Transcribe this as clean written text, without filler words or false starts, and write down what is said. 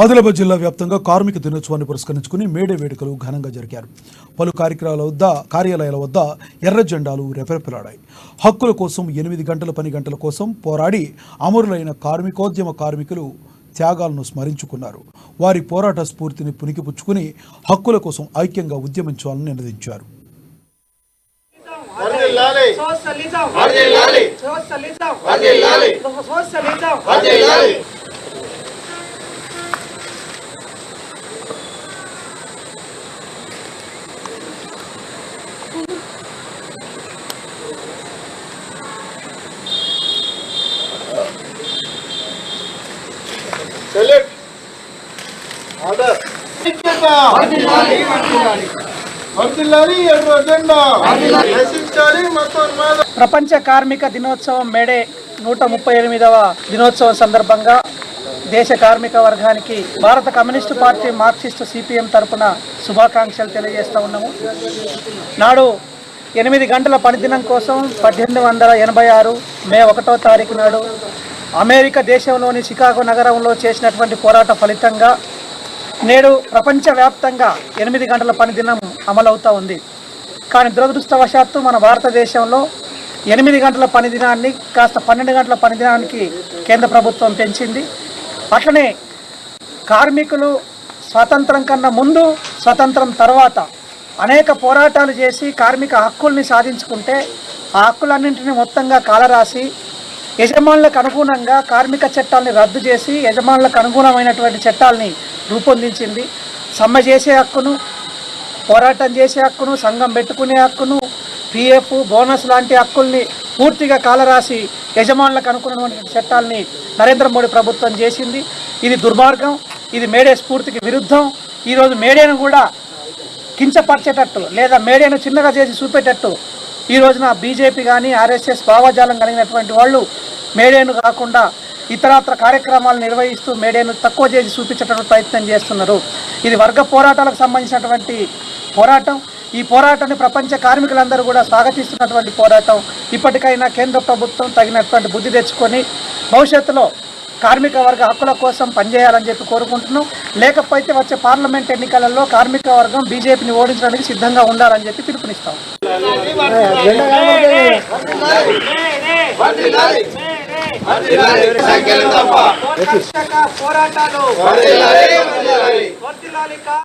ఆదిలాబాద్ జిల్లా వ్యాప్తంగా కార్మిక దినోత్సవాన్ని పురస్కరించుకుని మేడే వేడుకలు ఘనంగా జరిగారు. పలు కార్యాలయాల వద్ద ఎర్ర జెండాలు రెపరెపలాడాయి. హక్కుల కోసం 8 గంటల పని గంటల కోసం పోరాడి అమరులైన కార్మికులు త్యాగాలను స్మరించుకున్నారు. వారి పోరాట స్ఫూర్తిని పుణికిపుచ్చుకుని హక్కుల కోసం ఐక్యంగా ఉద్యమించాలని నినదించారు. ప్రపంచ కార్మిక దినోత్సవం మేడే 138వ దినోత్సవం సందర్భంగా దేశ కార్మిక వర్గానికి భారత కమ్యూనిస్టు పార్టీ మార్క్సిస్టు సిపిఎం తరపున శుభాకాంక్షలు తెలియజేస్తూ ఉన్నాము. నాడు 8 గంటల పనిదినం కోసం 1886 మే 1వ తారీఖు నాడు అమెరికా దేశంలోని చికాగో నగరంలో చేసినటువంటి పోరాట ఫలితంగా నేడు ప్రపంచవ్యాప్తంగా 8 గంటల పనిదినం అమలవుతూ ఉంది. కానీ దురదృష్టవశాత్తు మన భారతదేశంలో 8 గంటల పనిదినాన్ని కాస్త 12 గంటల పనిదినానికి కేంద్ర ప్రభుత్వం పెంచింది. అట్లనే కార్మికులు స్వాతంత్రం కన్నా ముందు, స్వతంత్రం తర్వాత అనేక పోరాటాలు చేసి కార్మిక హక్కుల్ని సాధించుకుంటే ఆ హక్కులన్నింటినీ మొత్తంగా కాలరాసి యజమానులకు అనుగుణంగా కార్మిక చట్టాలని రద్దు చేసి యజమానులకు అనుగుణమైనటువంటి చట్టాలని రూపొందించింది. సమ్మె చేసే హక్కును, పోరాటం చేసే హక్కును, సంఘం పెట్టుకునే హక్కును, పిఎఫ్, బోనస్ లాంటి హక్కుల్ని పూర్తిగా కాలరాసి యజమానులకు అనుకున్నటువంటి చట్టాలని నరేంద్ర మోడీ ప్రభుత్వం చేసింది. ఇది దుర్మార్గం. ఇది మేడే స్ఫూర్తికి విరుద్ధం. ఈరోజు మేడేను కూడా కించపరిచేటట్టు లేదా మేడేను చిన్నగా చేసి చూపేటట్టు ఈ రోజున బీజేపీ కానీ ఆర్ఎస్ఎస్ భావజాలం కలిగినటువంటి వాళ్ళు మేడేను కాకుండా ఇతరత్ర కార్యక్రమాలు నిర్వహిస్తూ మేడేను తక్కువ చేసి చూపించేటటువంటి ప్రయత్నం చేస్తున్నారు. ఇది వర్గ పోరాటాలకు సంబంధించినటువంటి పోరాటం. ఈ పోరాటాన్ని ప్రపంచ కార్మికులందరూ కూడా స్వాగతిస్తున్నటువంటి పోరాటం. ఇప్పటికైనా కేంద్ర ప్రభుత్వం తగినటువంటి బుద్ధి తెచ్చుకొని భవిష్యత్తులో కార్మిక వర్గ హక్కుల కోసం పనిచేయాలని చెప్పి కోరుకుంటున్నాం. లేకపోతే వచ్చే పార్లమెంట్ ఎన్నికలలో కార్మిక వర్గం బీజేపీని ఓడించడానికి సిద్ధంగా ఉండాలని చెప్పి పిలుపునిస్తాం.